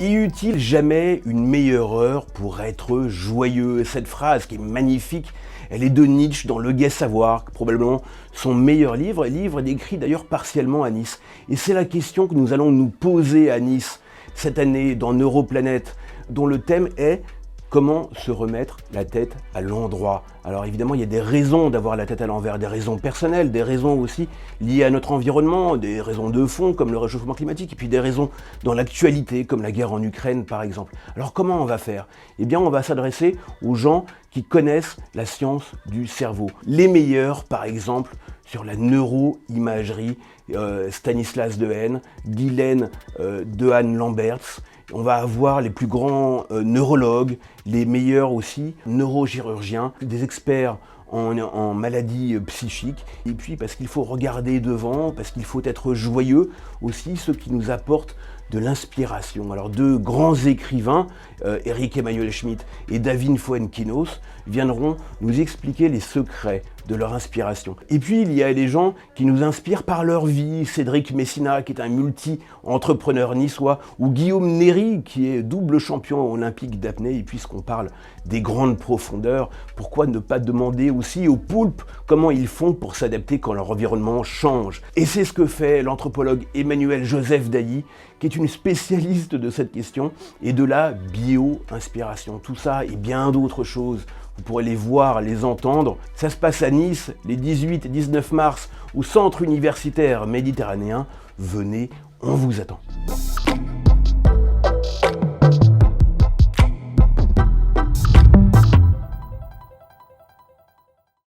Y eut-il jamais une meilleure heure pour être joyeux? Cette phrase qui est magnifique, elle est de Nietzsche dans Le Gai Savoir, probablement son meilleur livre, livre décrit d'ailleurs partiellement à Nice. Et c'est la question que nous allons nous poser à Nice cette année dans Neuroplanète, dont le thème est comment se remettre la tête à l'endroit. Alors évidemment, il y a des raisons d'avoir la tête à l'envers, des raisons personnelles, des raisons aussi liées à notre environnement, des raisons de fond comme le réchauffement climatique, et puis des raisons dans l'actualité comme la guerre en Ukraine par exemple. Alors comment on va faire? Eh bien, on va s'adresser aux gens qui connaissent la science du cerveau. Les meilleurs, par exemple, sur la neuroimagerie, Stanislas Dehaene, Guylaine Dehaene-Lamberts. On va avoir les plus grands neurologues, les meilleurs aussi neurochirurgiens, des experts en maladies psychiques. Et puis parce qu'il faut regarder devant, parce qu'il faut être joyeux aussi, ceux qui nous apportent de l'inspiration. Alors deux grands écrivains, Éric Emmanuel Schmitt et David Fuenquinos, viendront nous expliquer les secrets de leur inspiration. Et puis il y a les gens qui nous inspirent par leur vie, Cédric Messina qui est un multi-entrepreneur niçois, ou Guillaume Néry qui est double champion olympique d'apnée. Et puisqu'on parle des grandes profondeurs, pourquoi ne pas demander aussi aux poulpes comment ils font pour s'adapter quand leur environnement change? Et c'est ce que fait l'anthropologue Emmanuel Joseph Dailly, qui est une spécialiste de cette question et de la bio-inspiration. Tout ça et bien d'autres choses, vous pourrez les voir, les entendre. Ça se passe à Nice les 18 et 19 mars au Centre universitaire méditerranéen. Venez, on vous attend.